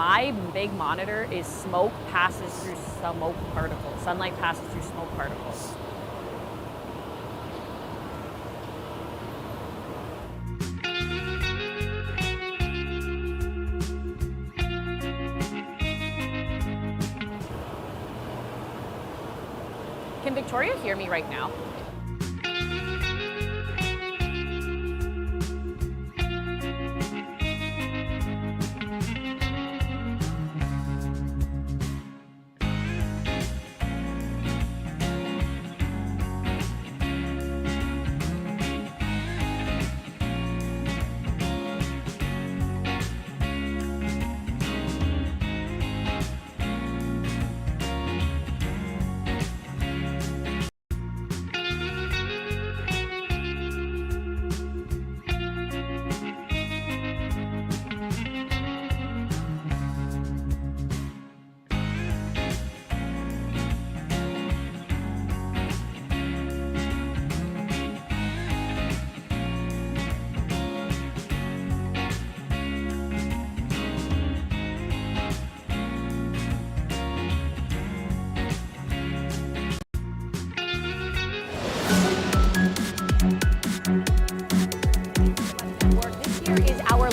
my big monitor is smoke passes through smoke particles. Sunlight passes through smoke particles. Can Victoria hear me right now?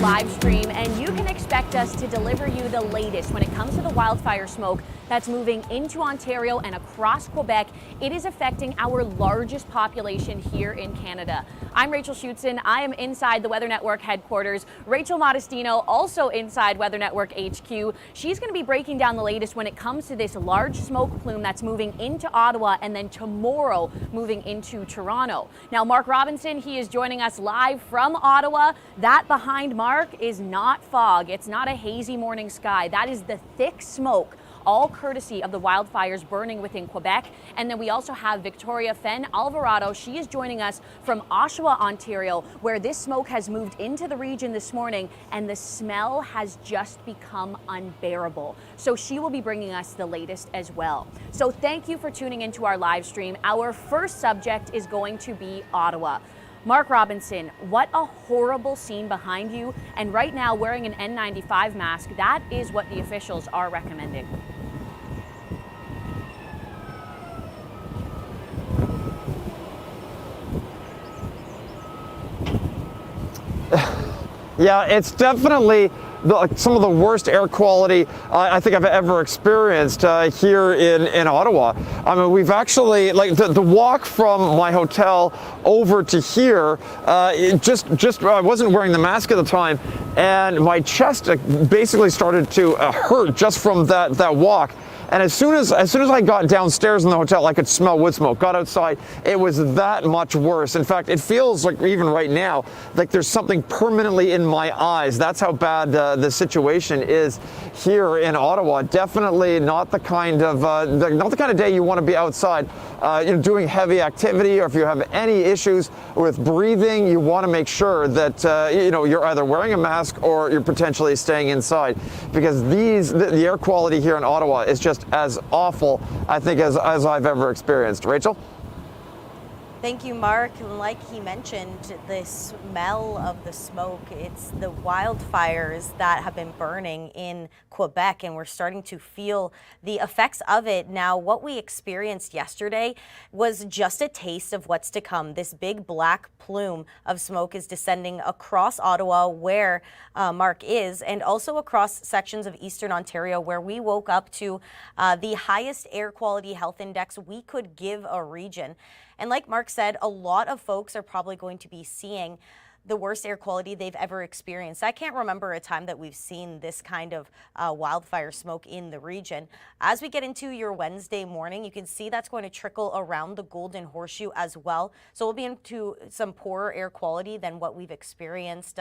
Live stream, and you can expect us to deliver you the latest when it comes to the wildfire smoke that's moving into Ontario and across Quebec. It is affecting our largest population here in Canada. I'm Rachel Schutzen. I am inside the Weather Network headquarters. Rachel Modestino also inside Weather Network HQ. She's going to be breaking down the latest when it comes to this large smoke plume that's moving into Ottawa and then tomorrow moving into Toronto. Now, Mark Robinson, he is joining us live from Ottawa. That behind Mark is not fog. It's not a hazy morning sky. That is the thick smoke, all courtesy of the wildfires burning within Quebec. And then we also have Victoria Fenn Alvarado. She is joining us from Oshawa, Ontario, where this smoke has moved into the region this morning and the smell has just become unbearable. So she will be bringing us the latest as well. So thank you for tuning into our live stream. Our first subject is going to be Ottawa. Mark Robinson, what a horrible scene behind you. And right now, wearing an N95 mask, that is what the officials are recommending. Yeah, it's definitely some of the worst air quality I think I've ever experienced here in Ottawa. I mean, we've actually, like the walk from my hotel over to here, I wasn't wearing the mask at the time, and my chest basically started to hurt just from that walk. And as soon as I got downstairs in the hotel, I could smell wood smoke. Got outside, it was that much worse. In fact, it feels like even right now, like there's something permanently in my eyes. That's how bad the situation is here in Ottawa. Definitely not the kind of day you want to be outside, doing heavy activity, or if you have any issues with breathing, you want to make sure that you're either wearing a mask or you're potentially staying inside, because the air quality here in Ottawa is just as awful, I think, as I've ever experienced. Rachel? Thank you, Mark. Like he mentioned, the smell of the smoke, it's the wildfires that have been burning in Quebec, and we're starting to feel the effects of it. Now, what we experienced yesterday was just a taste of what's to come. This big black plume of smoke is descending across Ottawa, where Mark is, and also across sections of Eastern Ontario, where we woke up to the highest air quality health index we could give a region. And like Mark said, a lot of folks are probably going to be seeing the worst air quality they've ever experienced. I can't remember a time that we've seen this kind of wildfire smoke in the region. As we get into your Wednesday morning, you can see that's going to trickle around the Golden Horseshoe as well. So we'll be into some poorer air quality than what we've experienced,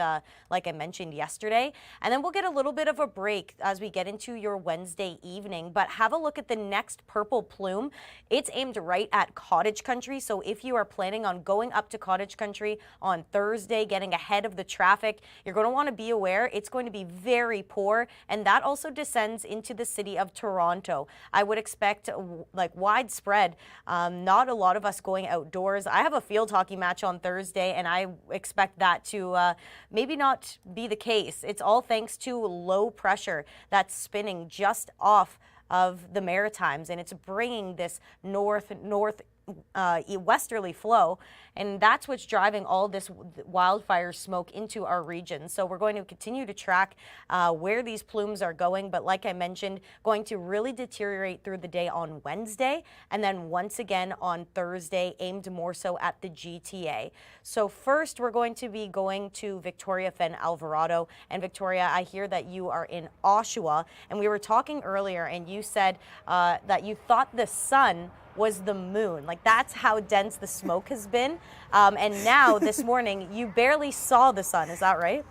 like I mentioned yesterday. And then we'll get a little bit of a break as we get into your Wednesday evening. But have a look at the next purple plume. It's aimed right at cottage country. So if you are planning on going up to cottage country on Thursday, getting ahead of the traffic. You're going to want to be aware it's going to be very poor, and that also descends into the city of Toronto. I would expect like widespread, not a lot of us going outdoors. I have a field hockey match on Thursday, and I expect that to maybe not be the case. It's all thanks to low pressure that's spinning just off of the Maritimes, and it's bringing this westerly flow, and that's what's driving all this wildfire smoke into our region. So we're going to continue to track where these plumes are going, but like I mentioned, going to really deteriorate through the day on Wednesday, and then once again on Thursday, aimed more so at the GTA. So first, we're going to be going to Victoria Fen Alvarado. And Victoria, I hear that you are in Oshawa, and we were talking earlier, and you said that you thought the sun was the moon. Like, that's how dense the smoke has been. And now this morning, you barely saw the sun. Is that right?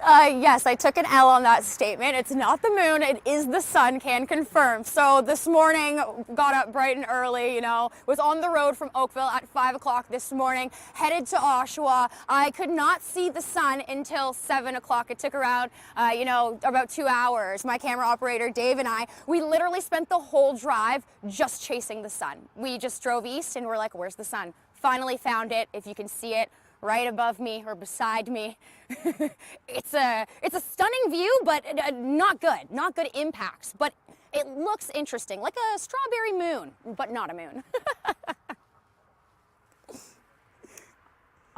Yes, I took an L on that statement. It's not the moon, it is the sun, can confirm. So this morning, got up bright and early, was on the road from Oakville at 5 o'clock this morning, headed to Oshawa. I could not see the sun until 7 o'clock. It took around, about 2 hours. My camera operator, Dave, and we literally spent the whole drive just chasing the sun. We just drove east and we're like, where's the sun? Finally found it, if you can see it, right above me or beside me. It's a stunning view, but not good impacts, but it looks interesting, like a strawberry moon, but not a moon.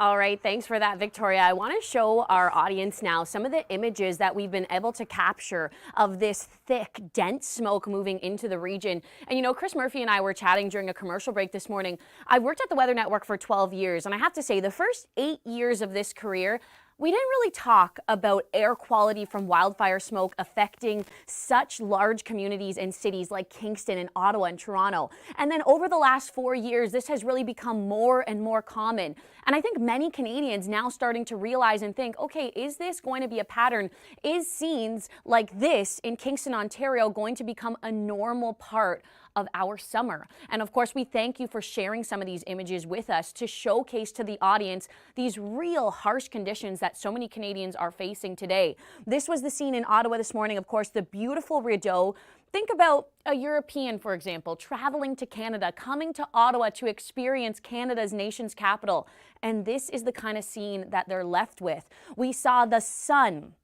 All right, thanks for that, Victoria. I want to show our audience now some of the images that we've been able to capture of this thick, dense smoke moving into the region. And Chris Murphy and I were chatting during a commercial break this morning. I worked at the Weather Network for 12 years, and I have to say, the first 8 years of this career, we didn't really talk about air quality from wildfire smoke affecting such large communities and cities like Kingston and Ottawa and Toronto. And then over the last 4 years, this has really become more and more common. And I think many Canadians now starting to realize and think, okay, is this going to be a pattern? Is scenes like this in Kingston, Ontario going to become a normal part of our summer? And of course, we thank you for sharing some of these images with us to showcase to the audience these real harsh conditions that so many Canadians are facing today. This was the scene in Ottawa this morning, of course, the beautiful rideau. Think about a European, for example, traveling to Canada, coming to Ottawa to experience Canada's nation's capital. And this is the kind of scene that they're left with. We saw the sun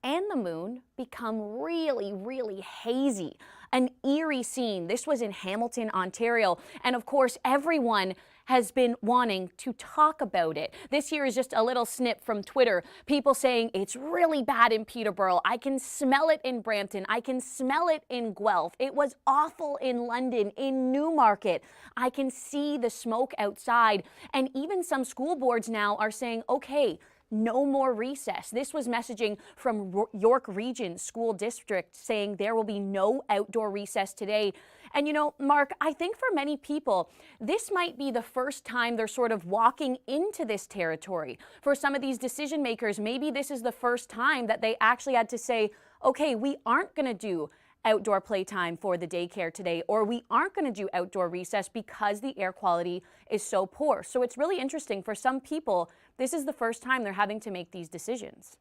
and the moon become really, really hazy. An eerie scene. This was in Hamilton, Ontario. And of course, everyone has been wanting to talk about it. This here is just a little snip from Twitter. People saying it's really bad in Peterborough. I can smell it in Brampton. I can smell it in Guelph. It was awful in London, in Newmarket. I can see the smoke outside. And even some school boards now are saying, okay, no more recess. This was messaging from York Region School District saying there will be no outdoor recess today. And Mark, I think for many people, this might be the first time they're sort of walking into this territory. For some of these decision makers, maybe this is the first time that they actually had to say, okay, we aren't going to do outdoor playtime for the daycare today, or we aren't going to do outdoor recess because the air quality is so poor. So it's really interesting. For some people, this is the first time they're having to make these decisions.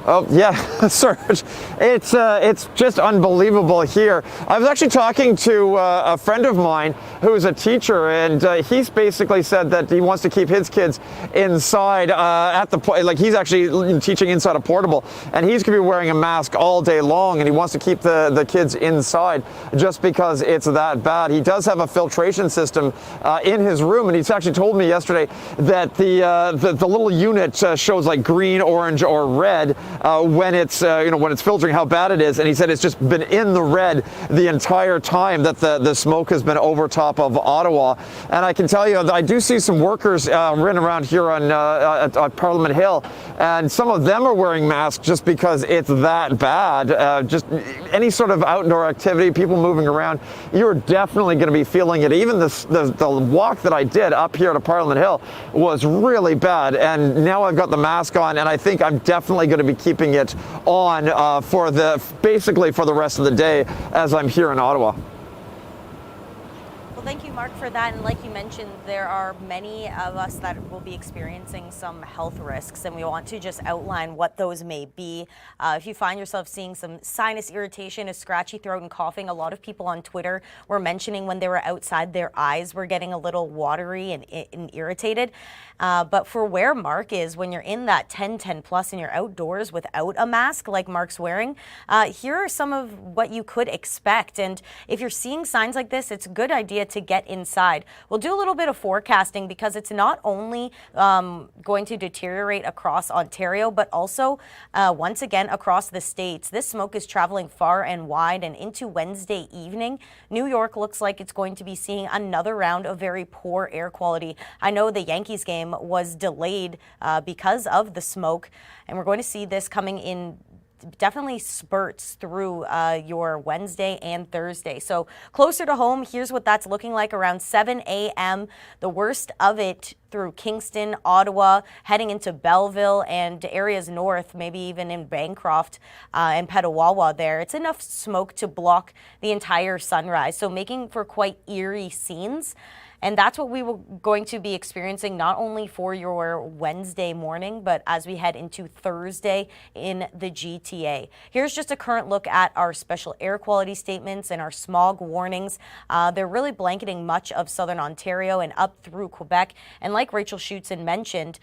Oh, yeah, Serge, it's just unbelievable here. I was actually talking to a friend of mine who's a teacher, and he's basically said that he wants to keep his kids inside like he's actually teaching inside a portable, and he's going to be wearing a mask all day long, and he wants to keep the kids inside just because it's that bad. He does have a filtration system in his room, and he's actually told me yesterday that the little unit shows like green, orange, or red when it's when it's filtering how bad it is, and he said it's just been in the red the entire time that the smoke has been over top of Ottawa. And I can tell you that I do see some workers running around here on at Parliament Hill, and some of them are wearing masks just because it's that bad. Just any sort of outdoor activity, people moving around, you're definitely going to be feeling it. Even the walk that I did up here to Parliament Hill was really bad, and now I've got the mask on, and I think I'm definitely going to be keeping it on basically for the rest of the day as I'm here in Ottawa. Well, thank you, Mark, for that. And like you mentioned, there are many of us that will be experiencing some health risks, and we want to just outline what those may be. If you find yourself seeing some sinus irritation, a scratchy throat, and coughing, a lot of people on Twitter were mentioning when they were outside, their eyes were getting a little watery and irritated. But for where Mark is, when you're in that 10 plus and you're outdoors without a mask like Mark's wearing, here are some of what you could expect. And if you're seeing signs like this, it's a good idea to get inside. We'll do a little bit of forecasting because it's not only going to deteriorate across Ontario, but also once again across the states. This smoke is traveling far and wide, and into Wednesday evening, New York looks like it's going to be seeing another round of very poor air quality. I know the Yankees game was delayed because of the smoke, and we're going to see this coming in definitely spurts through your Wednesday and Thursday. So closer to home, here's what that's looking like around 7 a.m. The worst of it through Kingston, Ottawa, heading into Belleville and areas north, maybe even in Bancroft and Petawawa there. It's enough smoke to block the entire sunrise, so making for quite eerie scenes. And that's what we were going to be experiencing not only for your Wednesday morning, but as we head into Thursday in the GTA. Here's just a current look at our special air quality statements and our smog warnings. They're really blanketing much of southern Ontario and up through Quebec. And like Rachel Schutzen mentioned,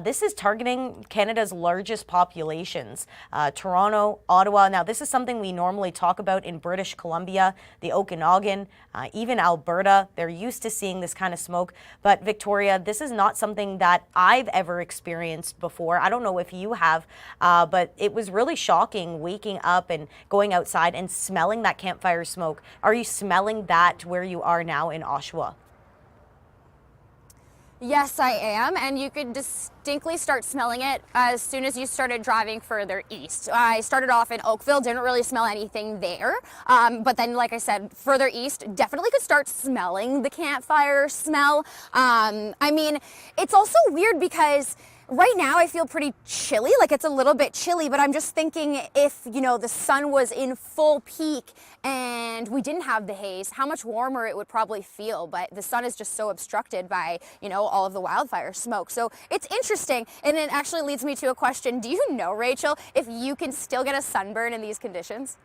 this is targeting Canada's largest populations, Toronto, Ottawa. Now, this is something we normally talk about in British Columbia, the Okanagan, even Alberta. They're used to seeing this kind of smoke. But Victoria, this is not something that I've ever experienced before. I don't know if you have, but it was really shocking waking up and going outside and smelling that campfire smoke. Are you smelling that where you are now in Oshawa? Yes, I am, and you could distinctly start smelling it as soon as you started driving further east. I started off in Oakville, didn't really smell anything there, but then, like I said, further east, definitely could start smelling the campfire smell. I mean, it's also weird because right now I feel pretty chilly, like it's a little bit chilly, but I'm just thinking if, you know, the sun was in full peak and we didn't have the haze, how much warmer it would probably feel. But the sun is just so obstructed by, you know, all of the wildfire smoke. So it's interesting. And it actually leads me to a question. Do you know, Rachel, if you can still get a sunburn in these conditions?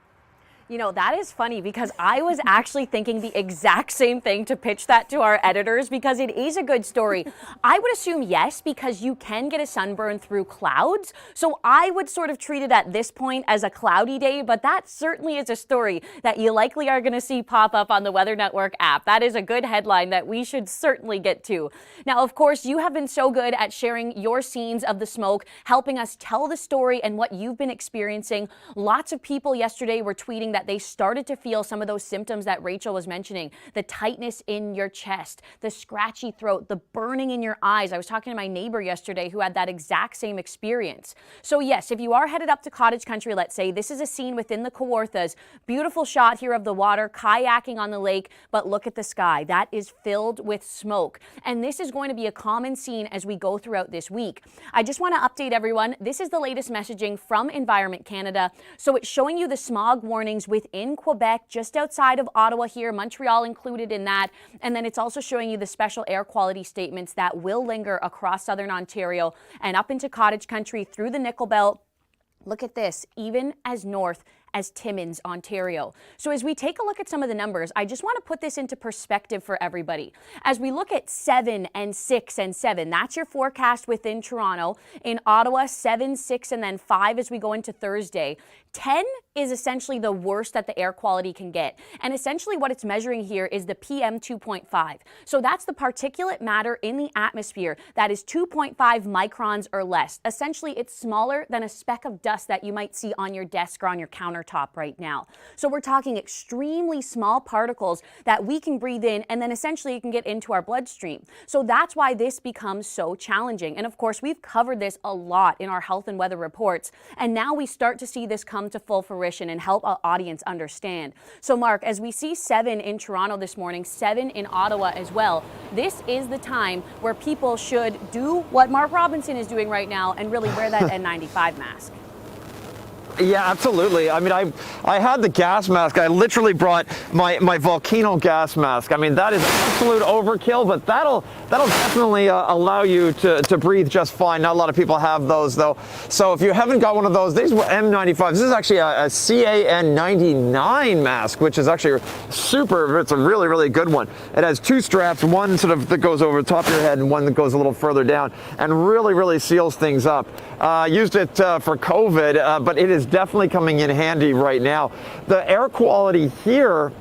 You know, that is funny because I was actually thinking the exact same thing to pitch that to our editors because it is a good story. I would assume yes, because you can get a sunburn through clouds. So I would sort of treat it at this point as a cloudy day, but that certainly is a story that you likely are going to see pop up on the Weather Network app. That is a good headline that we should certainly get to. Now, of course, you have been so good at sharing your scenes of the smoke, helping us tell the story and what you've been experiencing. Lots of people yesterday were tweeting that they started to feel some of those symptoms that Rachel was mentioning, the tightness in your chest, the scratchy throat, the burning in your eyes. I was talking to my neighbor yesterday who had that exact same experience. So yes, if you are headed up to cottage country, let's say, this is a scene within the Kawarthas. Beautiful shot here of the water, kayaking on the lake, but look at the sky. That is filled with smoke. And this is going to be a common scene as we go throughout this week. I just want to update everyone. This is the latest messaging from Environment Canada. So it's showing you the smog warnings within Quebec, just outside of Ottawa here, Montreal included in that. And then it's also showing you the special air quality statements that will linger across southern Ontario and up into cottage country through the Nickel Belt. Look at this, even as north as Timmins, Ontario. So as we take a look at some of the numbers, I just want to put this into perspective for everybody. As we look at 7 and 6 and 7, that's your forecast within Toronto. In Ottawa, 7, 6, and then 5 as we go into Thursday. 10 is essentially the worst that the air quality can get. And essentially what it's measuring here is the PM 2.5. So that's the particulate matter in the atmosphere that is 2.5 microns or less. Essentially, it's smaller than a speck of dust that you might see on your desk or on your countertop right now. So we're talking extremely small particles that we can breathe in and then essentially it can get into our bloodstream. So that's why this becomes so challenging. And of course, we've covered this a lot in our health and weather reports. And now we start to see this come to full fruition and help our audience understand. So Mark, as we see 7 in Toronto this morning, 7 in Ottawa as well, this is the time where people should do what Mark Robinson is doing right now and really wear that N95 mask. Yeah, absolutely. I mean, I had the gas mask. I literally brought my volcano gas mask. I mean, that is absolute overkill, but that'll definitely allow you to breathe just fine. Not a lot of people have those though. So if you haven't got one of those, these were N95. This is actually a CAN99 mask, which is actually super. It's a really, really good one. It has two straps, one sort of that goes over the top of your head and one that goes a little further down, and really, really seals things up. Used it for COVID, but it is definitely coming in handy right now. The air quality here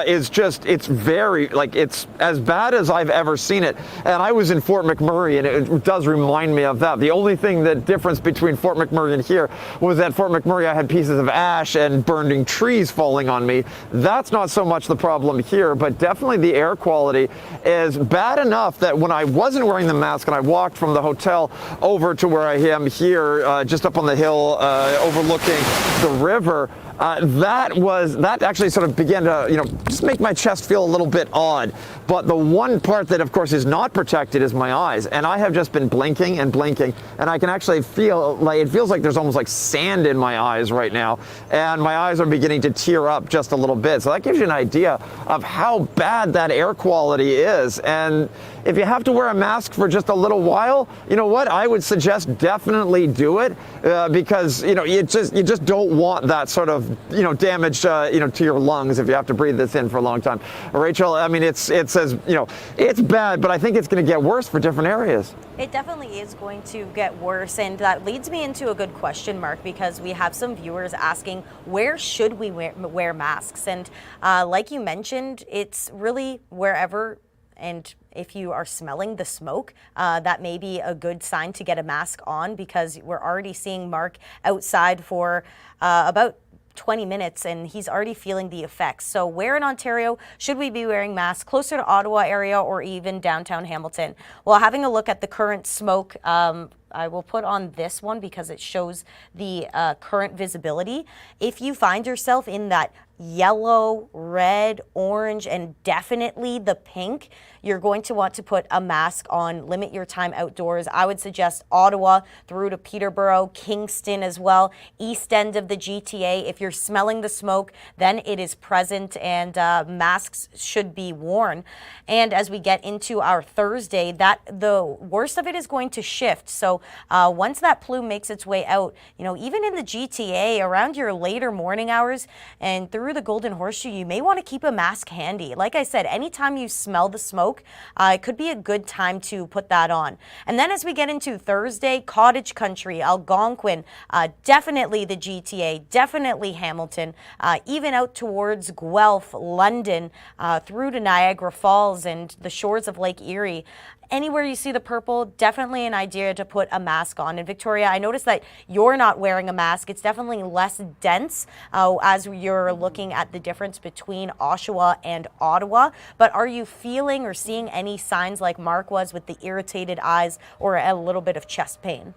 is just, it's very, like, it's as bad as I've ever seen it. And I was in Fort McMurray, and it does remind me of that. The only thing, the difference between Fort McMurray and here was that Fort McMurray, I had pieces of ash and burning trees falling on me. That's not so much the problem here, but definitely the air quality is bad enough that when I wasn't wearing the mask and I walked from the hotel over to where I am here, just up on the hill overlooking the river, that actually sort of began to, just make my chest feel a little bit odd. But the one part that, of course, is not protected is my eyes. And I have just been blinking and blinking, and I can actually feel, like, it feels like there's almost like sand in my eyes right now. And my eyes are beginning to tear up just a little bit. So that gives you an idea of how bad that air quality is. And if you have to wear a mask for just a little while, you know what? I would suggest definitely do it because, you just don't want that sort of, damage, to your lungs if you have to breathe this in for a long time. Rachel, I mean, it says, it's bad, but I think it's going to get worse for different areas. It definitely is going to get worse, and that leads me into a good question, Mark, because we have some viewers asking, where should we wear masks? And like you mentioned, it's really wherever, and if you are smelling the smoke, that may be a good sign to get a mask on, because we're already seeing Mark outside for about 20 minutes and he's already feeling the effects. So where in Ontario should we be wearing masks? Closer to Ottawa area or even downtown Hamilton? Well, having a look at the current smoke, I will put on this one because it shows the current visibility. If you find yourself in that yellow, red, orange, and definitely the pink, you're going to want to put a mask on, limit your time outdoors. I would suggest Ottawa through to Peterborough, Kingston as well, east end of the GTA. If you're smelling the smoke, then it is present and masks should be worn. And as we get into our Thursday, the worst of it is going to shift. So once that plume makes its way out, even in the GTA around your later morning hours and through the Golden Horseshoe, you may want to keep a mask handy. Like I said, anytime you smell the smoke, it could be a good time to put that on. And then as we get into Thursday, Cottage Country, Algonquin, definitely the GTA, definitely Hamilton, even out towards Guelph, London, through to Niagara Falls and the shores of Lake Erie. Anywhere you see the purple, definitely an idea to put a mask on. And Victoria, I noticed that you're not wearing a mask. It's definitely less dense as you're looking at the difference between Oshawa and Ottawa. But are you feeling or seeing any signs like Mark was with the irritated eyes or a little bit of chest pain?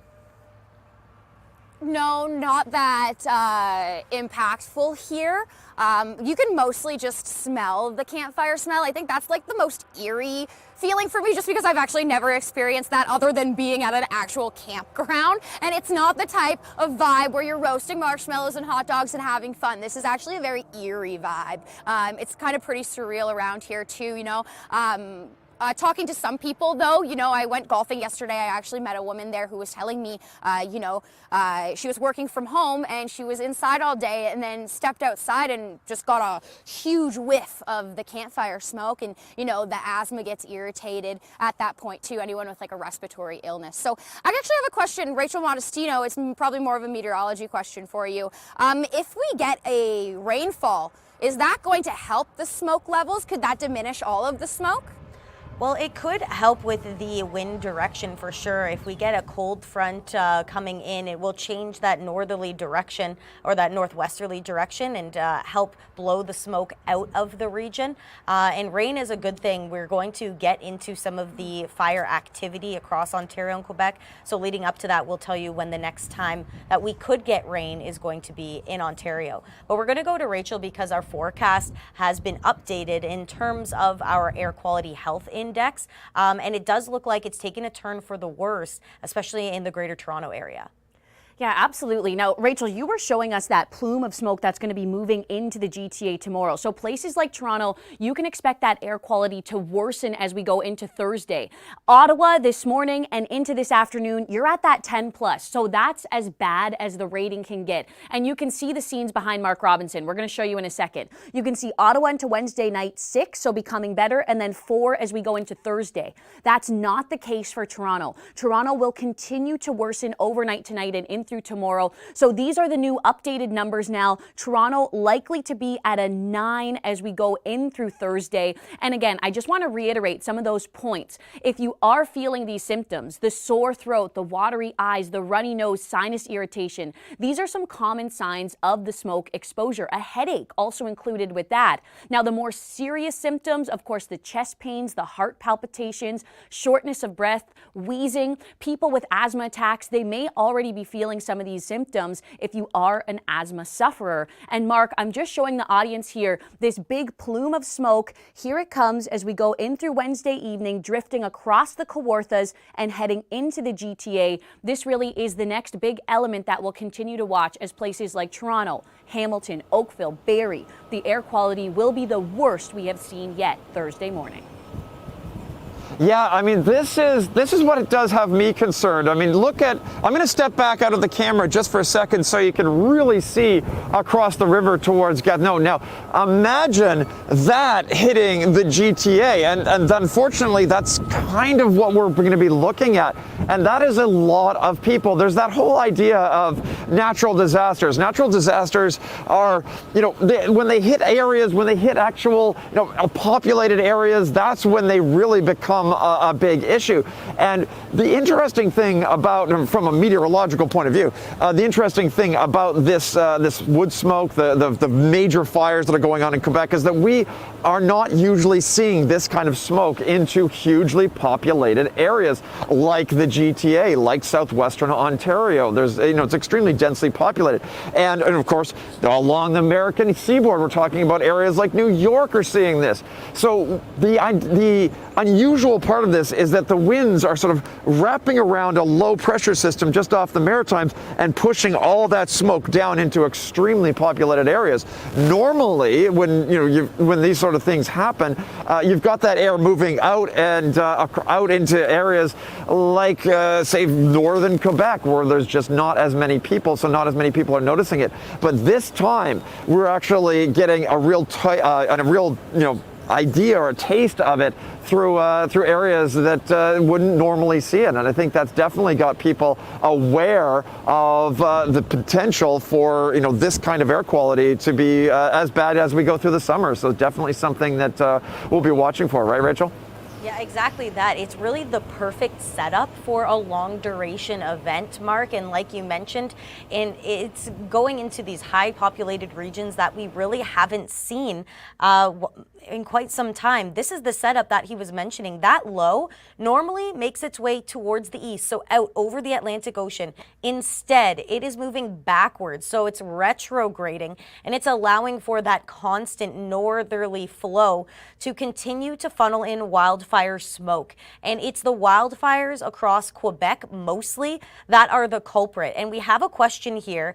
No, not that impactful here. You can mostly just smell the campfire smell. I think that's like the most eerie feeling for me, just because I've actually never experienced that other than being at an actual campground. And it's not the type of vibe where you're roasting marshmallows and hot dogs and having fun. This is actually a very eerie vibe. It's kind of pretty surreal around here too, talking to some people though, I went golfing yesterday. I actually met a woman there who was telling me, she was working from home and she was inside all day and then stepped outside and just got a huge whiff of the campfire smoke. And, the asthma gets irritated at that point too, anyone with like a respiratory illness. So I actually have a question, Rachel Modestino, it's probably more of a meteorology question for you. If we get a rainfall, is that going to help the smoke levels? Could that diminish all of the smoke? Well, it could help with the wind direction for sure. If we get a cold front coming in, it will change that northerly direction or that northwesterly direction and help blow the smoke out of the region. And rain is a good thing. We're going to get into some of the fire activity across Ontario and Quebec. So leading up to that, we'll tell you when the next time that we could get rain is going to be in Ontario. But we're going to go to Rachel because our forecast has been updated in terms of our air quality health index, and it does look like it's taken a turn for the worse, especially in the Greater Toronto area. Yeah, absolutely. Now, Rachel, you were showing us that plume of smoke that's going to be moving into the GTA tomorrow. So places like Toronto, you can expect that air quality to worsen as we go into Thursday. Ottawa this morning and into this afternoon, you're at that 10 plus. So that's as bad as the rating can get. And you can see the scenes behind Mark Robinson. We're going to show you in a second. You can see Ottawa into Wednesday night 6, so becoming better, and then 4 as we go into Thursday. That's not the case for Toronto. Toronto will continue to worsen overnight tonight and in through tomorrow. So these are the new updated numbers now. Toronto likely to be at a 9 as we go in through Thursday. And again, I just want to reiterate some of those points. If you are feeling these symptoms, the sore throat, the watery eyes, the runny nose, sinus irritation, these are some common signs of the smoke exposure. A headache also included with that. Now, the more serious symptoms, of course, the chest pains, the heart palpitations, shortness of breath, wheezing, people with asthma attacks, they may already be feeling some of these symptoms if you are an asthma sufferer. And Mark, I'm just showing the audience here this big plume of smoke. Here it comes as we go in through Wednesday evening, drifting across the Kawarthas and heading into the GTA. This really is the next big element that we'll continue to watch as places like Toronto, Hamilton, Oakville, Barrie, the air quality will be the worst we have seen yet Thursday morning. Yeah, I mean, this is what it does have me concerned. I mean, I'm going to step back out of the camera just for a second so you can really see across the river towards Gatineau. Now, imagine that hitting the GTA, and unfortunately, that's kind of what we're going to be looking at, and that is a lot of people. There's that whole idea of natural disasters. Natural disasters are, when they hit areas, when they hit actual, populated areas, that's when they really become a big issue. And the interesting thing about, from a meteorological point of view, the interesting thing about this wood smoke, the major fires that are going on in Quebec, is that we are not usually seeing this kind of smoke into hugely populated areas like the GTA, like southwestern Ontario. There's, it's extremely densely populated. And of course, along the American seaboard, we're talking about areas like New York are seeing this. So the unusual part of this is that the winds are sort of wrapping around a low pressure system just off the Maritimes and pushing all that smoke down into extremely populated areas. Normally, when these sort of things happen, you've got that air moving out and out into areas like, say, northern Quebec, where there's just not as many people, so not as many people are noticing it. But this time, we're actually getting a real idea or a taste of it through areas that wouldn't normally see it. And I think that's definitely got people aware of the potential for this kind of air quality to be as bad as we go through the summer. So definitely something that we'll be watching for, right, Rachel? Yeah, exactly that. It's really the perfect setup for a long duration event, Mark. And like you mentioned, and it's going into these high populated regions that we really haven't seen in quite some time. This is the setup that he was mentioning. That low normally makes its way towards the east, so out over the Atlantic Ocean. Instead, it is moving backwards, so it's retrograding, and it's allowing for that constant northerly flow to continue to funnel in wildfire smoke. And it's the wildfires across Quebec mostly that are the culprit. And we have a question here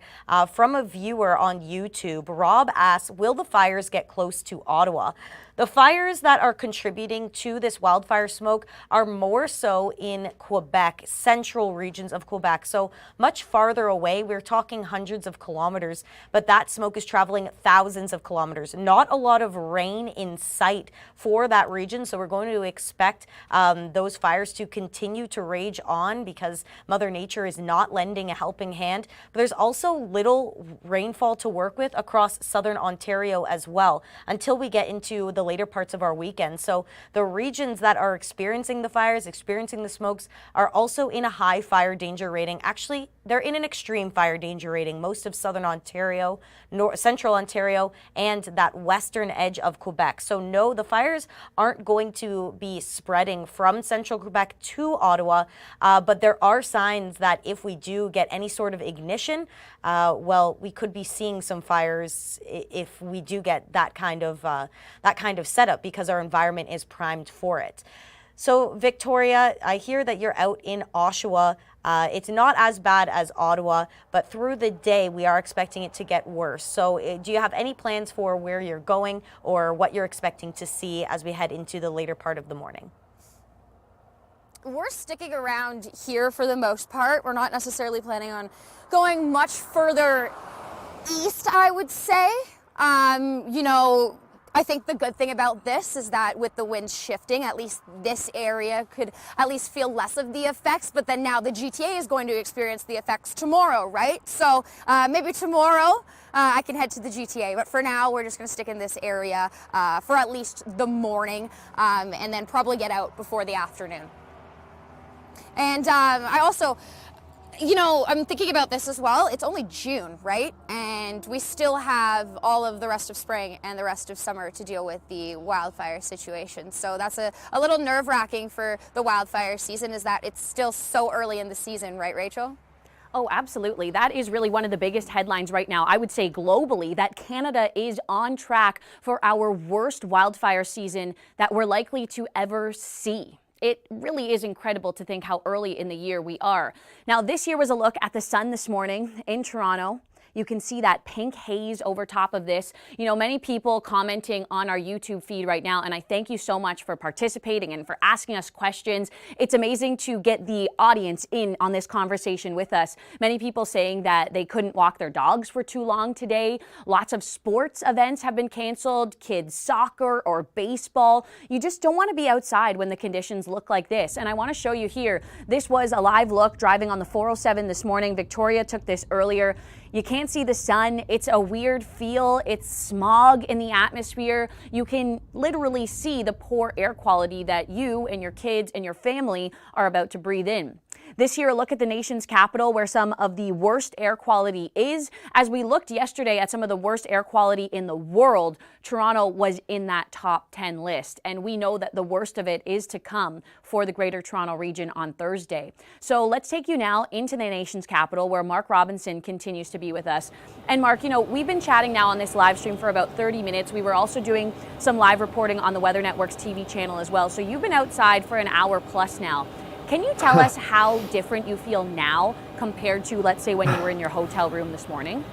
from a viewer on YouTube. Rob asks, will the fires get close to Ottawa? The fires that are contributing to this wildfire smoke are more so in Quebec, central regions of Quebec, so much farther away. We're talking hundreds of kilometers, but that smoke is traveling thousands of kilometers. Not a lot of rain in sight for that region, so we're going to expect those fires to continue to rage on because Mother Nature is not lending a helping hand. But there's also little rainfall to work with across southern Ontario as well until we get into the later parts of our weekend. So the regions that are experiencing the fires, experiencing the smokes, are also in a high fire danger rating. Actually, they're in an extreme fire danger rating. Most of southern Ontario, central Ontario, and that western edge of Quebec. So no, the fires aren't going to be spreading from central Quebec to Ottawa, but there are signs that if we do get any sort of ignition, well, we could be seeing some fires if we do get that kind of setup, because our environment is primed for it. So Victoria, I hear that you're out in Oshawa. It's not as bad as Ottawa, but through the day we are expecting it to get worse. So do you have any plans for where you're going or what you're expecting to see as we head into the later part of the morning? We're sticking around here for the most part. We're not necessarily planning on going much further east, I would say. You know, I think the good thing about this is that with the winds shifting, at least this area could at least feel less of the effects, but then now the GTA is going to experience the effects tomorrow, right? So maybe tomorrow I can head to the GTA, but for now we're just going to stick in this area for at least the morning and then probably get out before the afternoon. And I also, you know, I'm thinking about this as well. It's only June, right? And we still have all of the rest of spring and the rest of summer to deal with the wildfire situation. So that's a little nerve-wracking for the wildfire season, is that it's still so early in the season, right, Rachel? Oh, absolutely. That is really one of the biggest headlines right now. I would say globally that Canada is on track for our worst wildfire season that we're likely to ever see. It really is incredible to think how early in the year we are. Now, this here was a look at the sun this morning in Toronto. You can see that pink haze over top of this. You know, many people commenting on our YouTube feed right now, and I thank you so much for participating and for asking us questions. It's amazing to get the audience in on this conversation with us. Many people saying that they couldn't walk their dogs for too long today. Lots of sports events have been canceled, kids soccer or baseball. You just don't want to be outside when the conditions look like this. And I want to show you here, this was a live look driving on the 407 this morning. Victoria took this earlier. You can't see the sun. It's a weird feel. It's smog in the atmosphere. You can literally see the poor air quality that you and your kids and your family are about to breathe in. This here, a look at the nation's capital where some of the worst air quality is. As we looked yesterday at some of the worst air quality in the world, Toronto was in that top 10 list. And we know that the worst of it is to come for the Greater Toronto Region on Thursday. So let's take you now into the nation's capital where Mark Robinson continues to be with us. And Mark, you know, we've been chatting now on this live stream for about 30 minutes. We were also doing some live reporting on the Weather Network's TV channel as well. So you've been outside for an hour plus now. Can you tell us how different you feel now compared to, let's say, when you were in your hotel room this morning?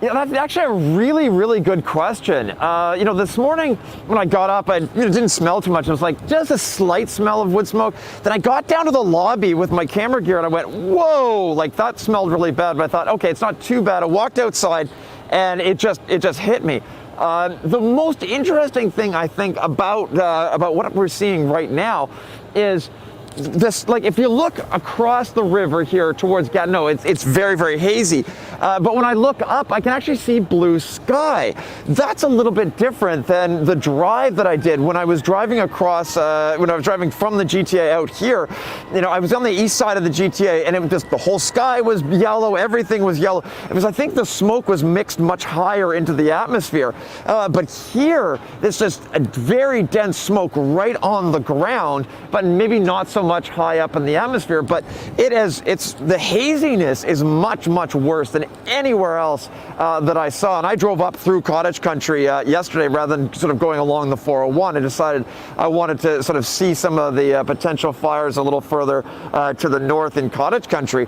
Yeah, that's actually a really, really good question. You know, this morning when I got up, I didn't smell too much. It was like just a slight smell of wood smoke. Then I got down to the lobby with my camera gear and I went, whoa, like that smelled really bad. But I thought, okay, it's not too bad. I walked outside and it just hit me. The most interesting thing I think about what we're seeing right now is this, like if you look across the river here towards Gatineau, it's very, very hazy. But when I look up, I can actually see blue sky. That's a little bit different than the drive that I did when I was driving across, when I was driving from the GTA out here. You know, I was on the east side of the GTA and it was just, the whole sky was yellow, everything was yellow. It was, I think the smoke was mixed much higher into the atmosphere. But here, there's just a very dense smoke right on the ground, but maybe not so much high up in the atmosphere, but the haziness is much, much worse than anywhere else that I saw. And I drove up through cottage country yesterday rather than sort of going along the 401. I decided I wanted to sort of see some of the potential fires a little further to the north in cottage country.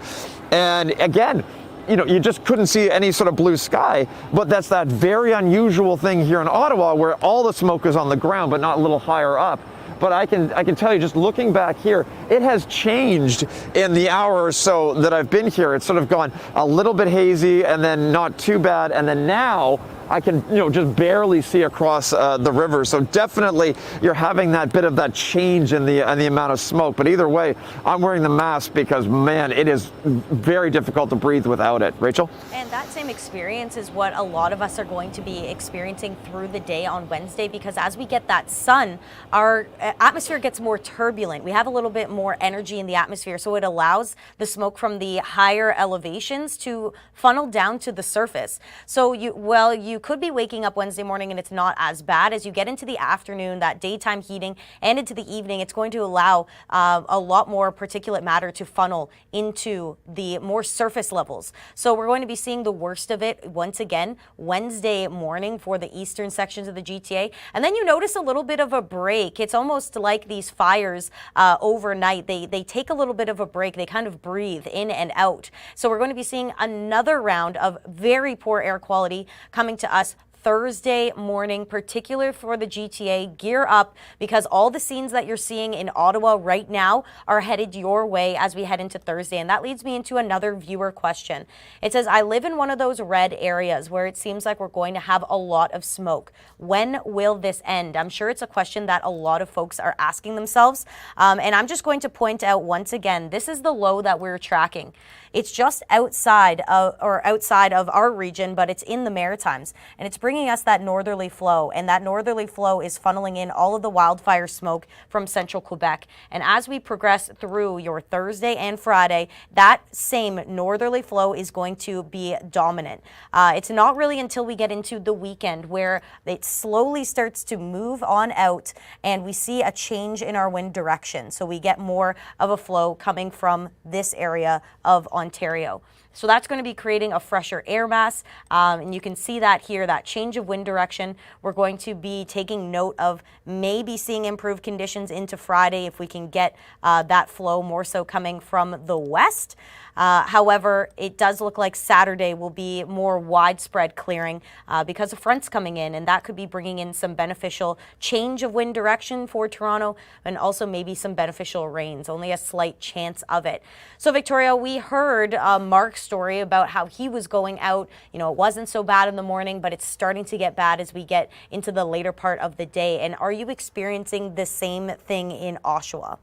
And again, you know, you just couldn't see any sort of blue sky, but that's that very unusual thing here in Ottawa where all the smoke is on the ground, but not a little higher up. But I can tell you, just looking back here, it has changed in the hour or so that I've been here. It's sort of gone a little bit hazy and then not too bad. And then now I can, you know, just barely see across the river. So definitely you're having that bit of that change in the amount of smoke. But either way, I'm wearing the mask because, man, it is very difficult to breathe without it. Rachel? And that same experience is what a lot of us are going to be experiencing through the day on Wednesday, because as we get that sun, our atmosphere gets more turbulent. We have a little bit more energy in the atmosphere, so it allows the smoke from the higher elevations to funnel down to the surface. So you you could be waking up Wednesday morning and it's not as bad. As you get into the afternoon, that daytime heating, and into the evening, it's going to allow a lot more particulate matter to funnel into the more surface levels. So we're going to be seeing the worst of it once again Wednesday morning for the eastern sections of the GTA. And then you notice a little bit of a break. It's almost like these fires overnight. They take a little bit of a break. They kind of breathe in and out. So we're going to be seeing another round of very poor air quality coming to us Thursday morning, particularly for the GTA. Gear up, because all the scenes that you're seeing in Ottawa right now are headed your way as we head into Thursday. And that leads me into another viewer question. It says, I live in one of those red areas where it seems like we're going to have a lot of smoke. When will this end? I'm sure it's a question that a lot of folks are asking themselves. And I'm just going to point out once again, this is the low that we're tracking. It's just outside of our region, but it's in the Maritimes, and it's bringing us that northerly flow, and that northerly flow is funneling in all of the wildfire smoke from central Quebec. And as we progress through your Thursday and Friday, that same northerly flow is going to be dominant. It's not really until we get into the weekend where it slowly starts to move on out and we see a change in our wind direction. So we get more of a flow coming from this area of Ontario. So that's going to be creating a fresher air mass, and you can see that here, that change of wind direction. We're going to be taking note of maybe seeing improved conditions into Friday if we can get that flow more so coming from the west. However, it does look like Saturday will be more widespread clearing because of fronts coming in, and that could be bringing in some beneficial change of wind direction for Toronto, and also maybe some beneficial rains, only a slight chance of it. So Victoria, we heard Mark's story about how he was going out. You know, it wasn't so bad in the morning, but it's starting to get bad as we get into the later part of the day. And are you experiencing the same thing in Oshawa?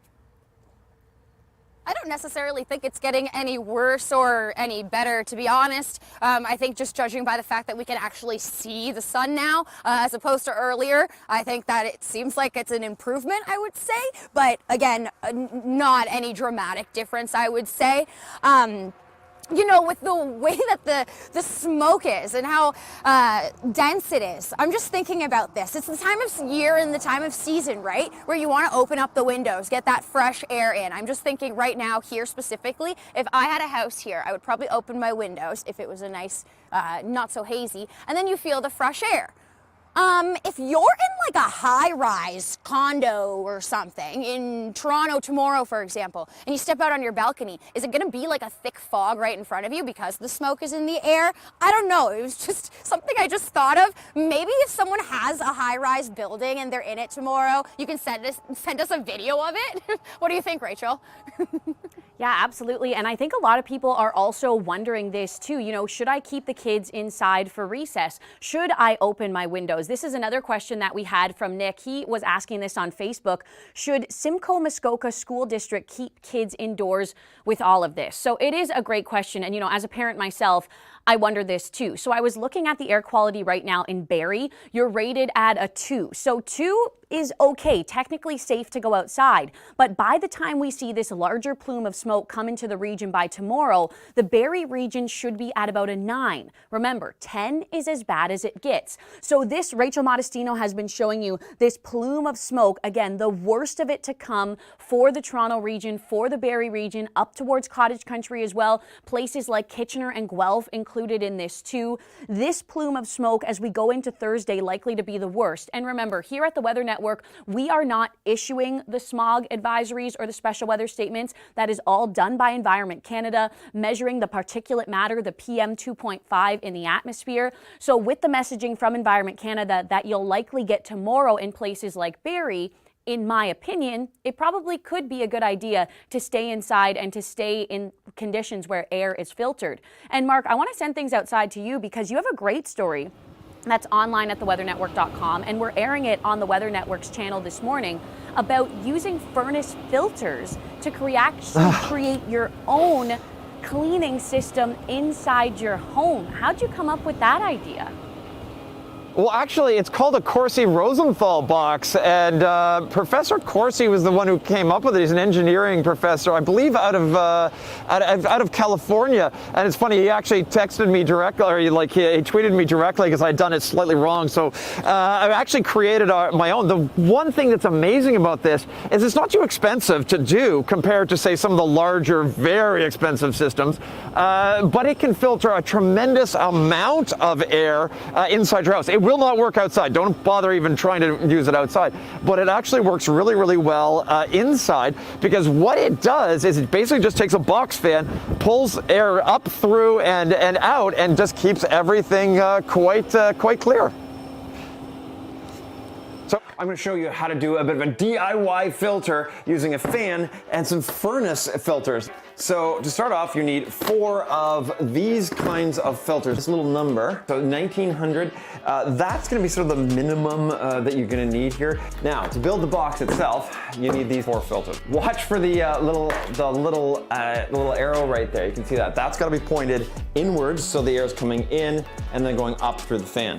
I don't necessarily think it's getting any worse or any better, to be honest. I think just judging by the fact that we can actually see the sun now, as opposed to earlier, I think that it seems like it's an improvement, I would say. But again, not any dramatic difference, I would say. You know, with the way that the smoke is and how dense it is, I'm just thinking about this. It's the time of year and the time of season, right? Where you want to open up the windows, get that fresh air in. I'm just thinking right now here specifically, if I had a house here, I would probably open my windows if it was a nice, not so hazy, and then you feel the fresh air. If you're in like a high-rise condo or something in Toronto tomorrow, for example, and you step out on your balcony, is it going to be like a thick fog right in front of you because the smoke is in the air? I don't know. It was just something I just thought of. Maybe if someone has a high-rise building and they're in it tomorrow, you can send us a video of it. What do you think, Rachel? Yeah, absolutely. And I think a lot of people are also wondering this too. You know, should I keep the kids inside for recess? Should I open my windows? This is another question that we had from Nick. He was asking this on Facebook. Should Simcoe Muskoka School District keep kids indoors with all of this? So it is a great question. And, you know, as a parent myself, I wonder this too. So I was looking at the air quality right now in Barrie. You're rated at a 2. So 2 is okay, technically safe to go outside. But by the time we see this larger plume of smoke come into the region by tomorrow, the Barrie region should be at about a 9. Remember, 10 is as bad as it gets. So this, Rachel Modestino has been showing you this plume of smoke, again, the worst of it to come for the Toronto region, for the Barrie region, up towards Cottage Country as well. Places like Kitchener and Guelph included in this too. This plume of smoke as we go into Thursday likely to be the worst. And remember, here at the Weather Network, we are not issuing the smog advisories or the special weather statements. That is all done by Environment Canada, measuring the particulate matter, the PM 2.5 in the atmosphere. So with the messaging from Environment Canada that you'll likely get tomorrow in places like Barrie, in my opinion, it probably could be a good idea to stay inside and to stay in conditions where air is filtered. And Mark, I want to send things outside to you because you have a great story that's online at theweathernetwork.com, and we're airing it on the Weather Network's channel this morning about using furnace filters to create your own cleaning system inside your home. How'd you come up with that idea? Well, actually, it's called a Corsi-Rosenthal box, and Professor Corsi was the one who came up with it. He's an engineering professor, I believe, out of California. And it's funny, he actually texted me directly, or he tweeted me directly because I'd done it slightly wrong. So I actually created my own. The one thing that's amazing about this is it's not too expensive to do compared to, say, some of the larger, very expensive systems, but it can filter a tremendous amount of air inside your house. It will not work outside. Don't bother even trying to use it outside. But it actually works really, really well inside, because what it does is it basically just takes a box fan, pulls air up through and out, and just keeps everything quite clear. So I'm going to show you how to do a bit of a DIY filter using a fan and some furnace filters. So to start off, you need 4 of these kinds of filters. This little number, so 1900, that's going to be sort of the minimum that you're going to need here. Now, to build the box itself, you need these 4 filters. Watch for the little arrow right there. You can see that. That's got to be pointed inwards, so the air is coming in and then going up through the fan.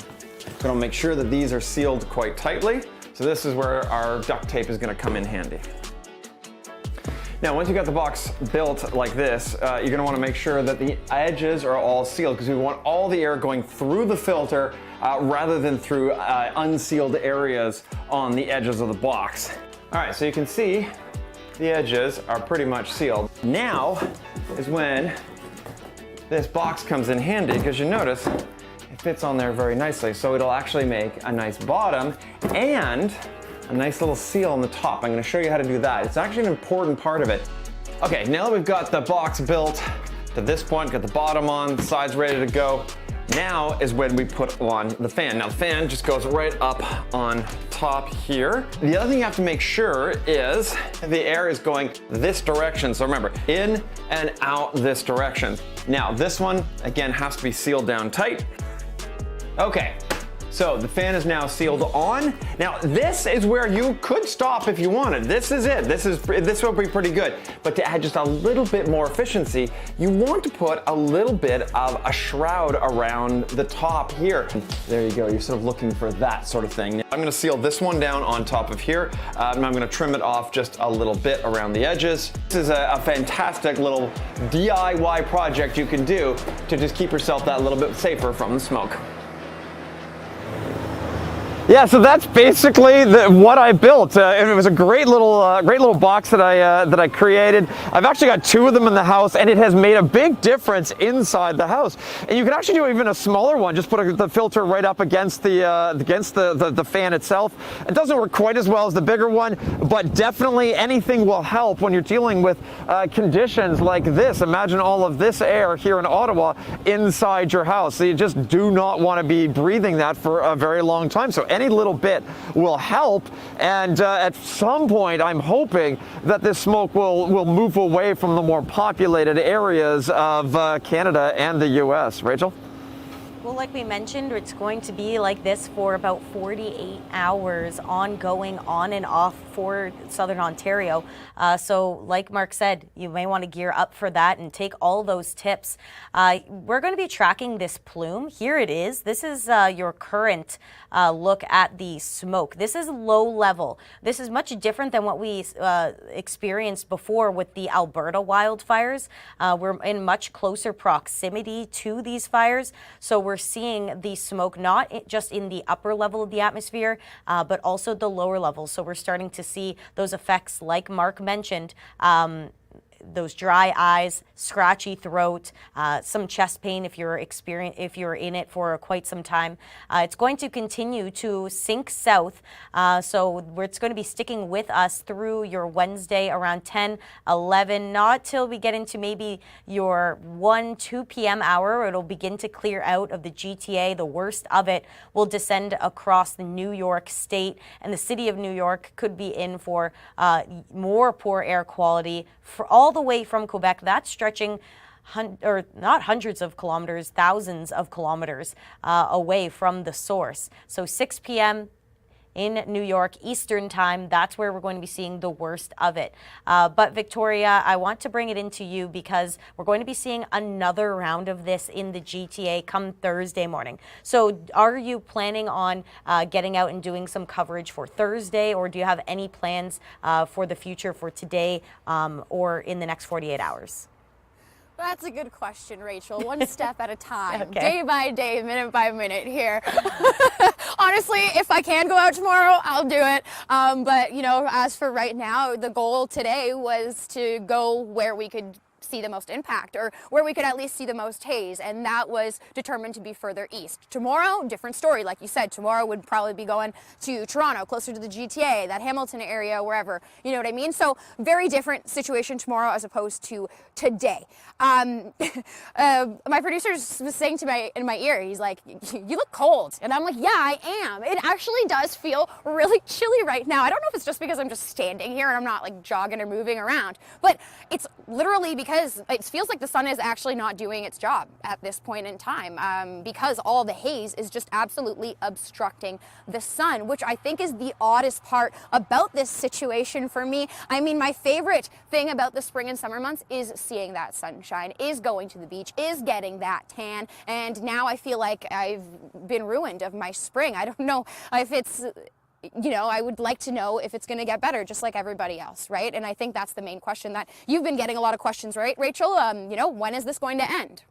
So I'll make sure that these are sealed quite tightly. So this is where our duct tape is going to come in handy. Now, once you got the box built like this, you're going to want to make sure that the edges are all sealed, because we want all the air going through the filter rather than through unsealed areas on the edges of the box. All right, so you can see the edges are pretty much sealed. Now is when this box comes in handy, because you notice it fits on there very nicely. So it'll actually make a nice bottom and a nice little seal on the top. I'm going to show you how to do that. It's actually an important part of it. Okay, now that we've got the box built to this point, got the bottom on, the sides ready to go, now is when we put on the fan. Now the fan just goes right up on top here. The other thing you have to make sure is the air is going this direction. So remember, in and out this direction. Now this one, again, has to be sealed down tight. Okay, so the fan is now sealed on. Now this is where you could stop if you wanted. This is it. This will be pretty good. But to add just a little bit more efficiency, you want to put a little bit of a shroud around the top here. There you go. You're sort of looking for that sort of thing. I'm going to seal this one down on top of here, and I'm going to trim it off just a little bit around the edges. This is a fantastic little DIY project you can do to just keep yourself that little bit safer from the smoke. Yeah, so that's basically what I built. It was a great little box that I created. I've actually got 2 of them in the house, and it has made a big difference inside the house. And you can actually do even a smaller one. Just put the filter right up against the fan itself. It doesn't work quite as well as the bigger one, but definitely anything will help when you're dealing with conditions like this. Imagine all of this air here in Ottawa inside your house. So you just do not want to be breathing that for a very long time. So any little bit will help, and at some point I'm hoping that this smoke will move away from the more populated areas of Canada and the US. Rachel? Well, like we mentioned, it's going to be like this for about 48 hours, ongoing, on and off for Southern Ontario. So like Mark said, you may want to gear up for that and take all those tips. We're going to be tracking this plume. Here it is. This is your current look at the smoke. This is low level. This is much different than what we experienced before with the Alberta wildfires. We're in much closer proximity to these fires. So we're seeing the smoke not just in the upper level of the atmosphere, but also the lower level. So we're starting to see those effects like Mark mentioned, those dry eyes, scratchy throat, some chest pain if you're in it for quite some time. It's going to continue to sink south, so it's going to be sticking with us through your Wednesday around 10, 11, not till we get into maybe your 1, 2 p.m. hour. It'll begin to clear out of the GTA. The worst of it will descend across the New York state, and the city of New York could be in for more poor air quality for all the way from Quebec. That's stretching not hundreds of kilometers, thousands of kilometers away from the source. So 6 p.m. in New York Eastern time. That's where we're going to be seeing the worst of it. But Victoria, I want to bring it into you because we're going to be seeing another round of this in the GTA come Thursday morning. So are you planning on getting out and doing some coverage for Thursday, or do you have any plans for the future for today or in the next 48 hours? That's a good question, Rachel. One step at a time, Okay. day by day, minute by minute here. Honestly, if I can go out tomorrow, I'll do it. But, you know, as for right now, the goal today was to go where we could see the most impact, or where we could at least see the most haze, and that was determined to be further east. Tomorrow, different story. Like you said, tomorrow would probably be going to Toronto, closer to the GTA, that Hamilton area, wherever, you know what I mean? So very different situation tomorrow as opposed to today. My producer was saying to in my ear, he's like, you look cold. And I'm like, yeah, I am. It actually does feel really chilly right now. I don't know if it's just because I'm just standing here and I'm not like jogging or moving around, but it's literally because it feels like the sun is actually not doing its job at this point in time, because all the haze is just absolutely obstructing the sun, which I think is the oddest part about this situation for me. I mean, my favorite thing about the spring and summer months is seeing that sunshine, is going to the beach, is getting that tan, and now I feel like I've been ruined of my spring. I don't know if it's, you know, I would like to know if it's going to get better, just like everybody else, right? And I think that's the main question that you've been getting a lot of questions, right, Rachel? You know, when is this going to end?